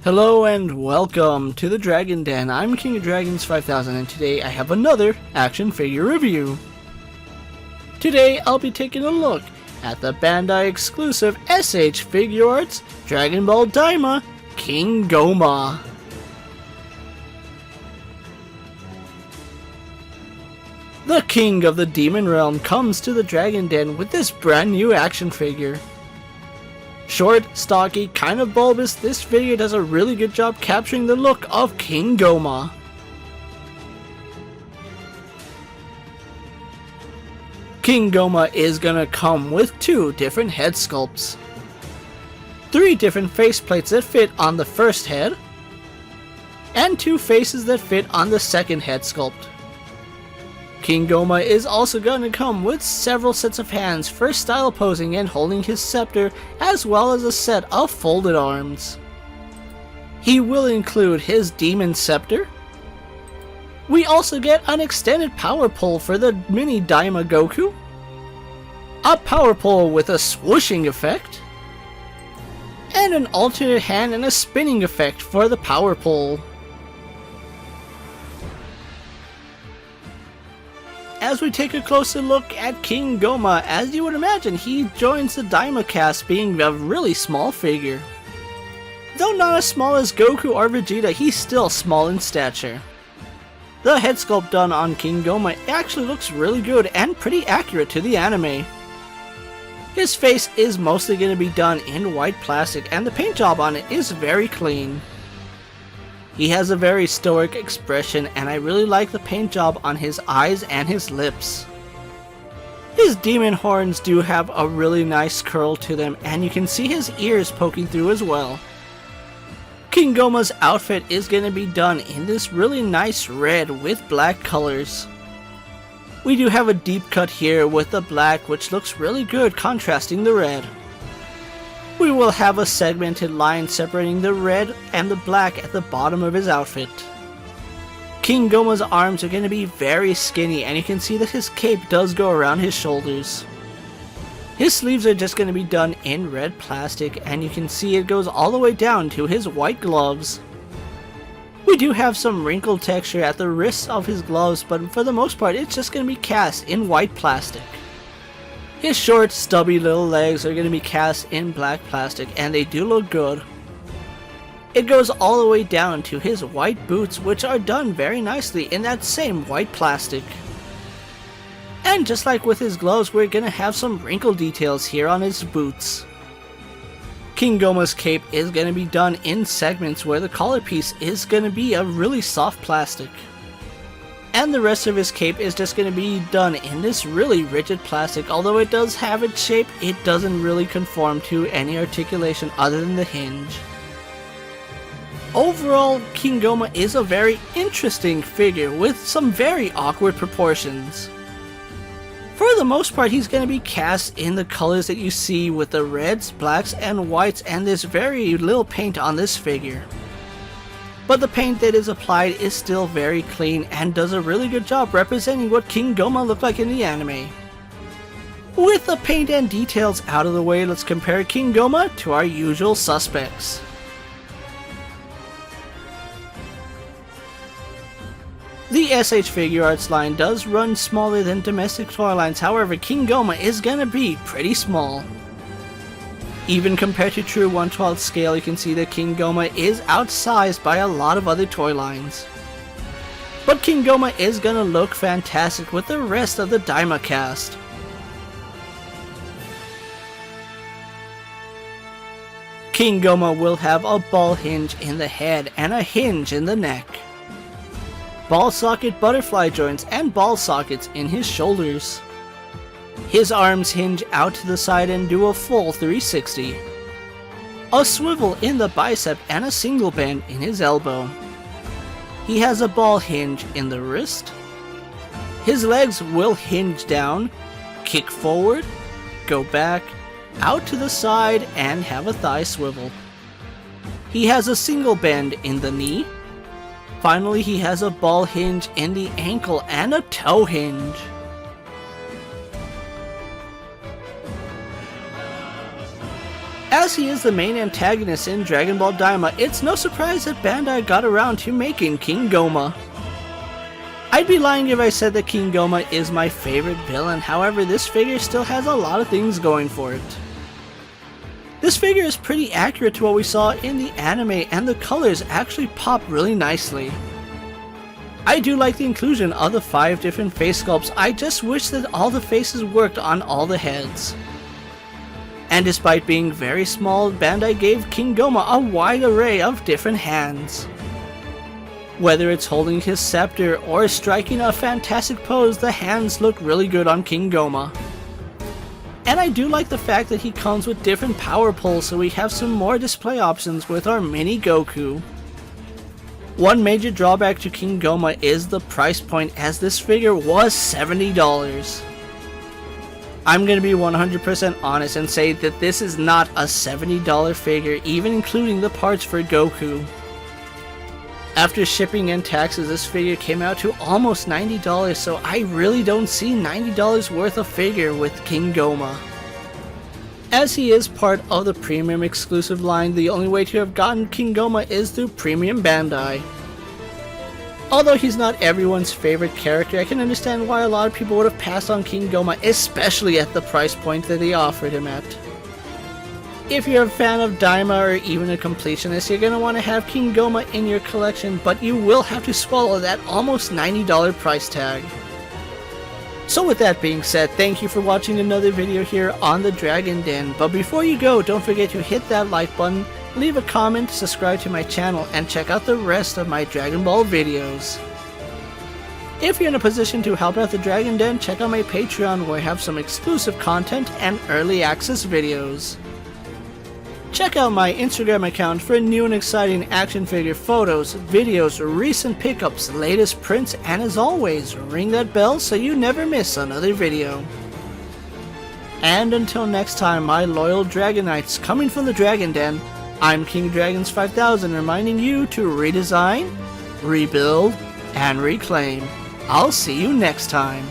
Hello and welcome to the Dragon Den. I'm King of Dragons 5000 and today I have another action figure review. Today I'll be taking a look at the Bandai exclusive SH Figuarts Dragon Ball Daima King Gomah. The king of the demon realm comes to the Dragon Den with this brand new action figure. Short, stocky, kind of bulbous, this figure does a really good job capturing the look of King Gomah. King Gomah is gonna come with 2 different head sculpts, 3 different faceplates that fit on the first head, and 2 faces that fit on the second head sculpt. King Gomah is also going to come with several sets of hands for style posing and holding his scepter, as well as a set of folded arms. He will include his demon scepter. We also get an extended power pole for the mini Daima Goku, a power pole with a swooshing effect, and an alternate hand and a spinning effect for the power pole. As we take a closer look at King Gomah, as you would imagine, he joins the Daima cast being a really small figure. Though not as small as Goku or Vegeta, he's still small in stature. The head sculpt done on King Gomah actually looks really good and pretty accurate to the anime. His face is mostly going to be done in white plastic and the paint job on it is very clean. He has a very stoic expression and I really like the paint job on his eyes and his lips. His demon horns do have a really nice curl to them and you can see his ears poking through as well. King Gomah's outfit is going to be done in this really nice red with black colors. We do have a deep cut here with the black, which looks really good contrasting the red. We will have a segmented line separating the red and the black at the bottom of his outfit. King Gomah's arms are going to be very skinny and you can see that his cape does go around his shoulders. His sleeves are just going to be done in red plastic and you can see it goes all the way down to his white gloves. We do have some wrinkled texture at the wrists of his gloves, but for the most part it's just going to be cast in white plastic. His short, stubby little legs are going to be cast in black plastic and they do look good. It goes all the way down to his white boots, which are done very nicely in that same white plastic. And just like with his gloves, we're going to have some wrinkle details here on his boots. King Gomah's cape is going to be done in segments where the collar piece is going to be a really soft plastic. And the rest of his cape is just going to be done in this really rigid plastic. Although it does have its shape, it doesn't really conform to any articulation other than the hinge. Overall, King Gomah is a very interesting figure with some very awkward proportions. For the most part, he's going to be cast in the colors that you see with the reds, blacks, and whites, and there's very little paint on this figure. But the paint that is applied is still very clean and does a really good job representing what King Gomah looked like in the anime. With the paint and details out of the way, let's compare King Gomah to our usual suspects. The SH Figuarts line does run smaller than domestic toy lines, however King Gomah is gonna be pretty small. Even compared to true 1/12 scale, you can see that King Gomah is outsized by a lot of other toy lines. But King Gomah is gonna look fantastic with the rest of the Daima cast. King Gomah will have a ball hinge in the head and a hinge in the neck. Ball socket butterfly joints and ball sockets in his shoulders. His arms hinge out to the side and do a full 360. A swivel in the bicep and a single bend in his elbow. He has a ball hinge in the wrist. His legs will hinge down, kick forward, go back, out to the side, and have a thigh swivel. He has a single bend in the knee, Finally, he has a ball hinge in the ankle and a toe hinge. As he is the main antagonist in Dragon Ball Daima, it's no surprise that Bandai got around to making King Gomah. I'd be lying if I said that King Gomah is my favorite villain, however this figure still has a lot of things going for it. This figure is pretty accurate to what we saw in the anime, and the colors actually pop really nicely. I do like the inclusion of the 5 different face sculpts. I just wish that all the faces worked on all the heads. And despite being very small, Bandai gave King Gomah a wide array of different hands. Whether it's holding his scepter or striking a fantastic pose, the hands look really good on King Gomah. And I do like the fact that he comes with different power pulls, so we have some more display options with our mini Goku. One major drawback to King Gomah is the price point, as this figure was $70. I'm going to be 100% honest and say that this is not a $70 figure, even including the parts for Goku. After shipping and taxes, this figure came out to almost $90, so I really don't see $90 worth of figure with King Gomah. As he is part of the premium exclusive line, the only way to have gotten King Gomah is through Premium Bandai. Although he's not everyone's favorite character, I can understand why a lot of people would have passed on King Gomah, especially at the price point that they offered him at. If you're a fan of Daima or even a completionist, you're going to want to have King Gomah in your collection, but you will have to swallow that almost $90 price tag. So with that being said, thank you for watching another video here on the Dragon Den, but before you go, don't forget to hit that like button, leave a comment, subscribe to my channel, and check out the rest of my Dragon Ball videos. If you're in a position to help out the Dragon Den, check out my Patreon where I have some exclusive content and early access videos. Check out my Instagram account for new and exciting action figure photos, videos, recent pickups, latest prints, and as always, ring that bell so you never miss another video. And until next time, my loyal Dragonites coming from the Dragon Den, I'm KingofDragons 5000 reminding you to redesign, rebuild, and reclaim. I'll see you next time.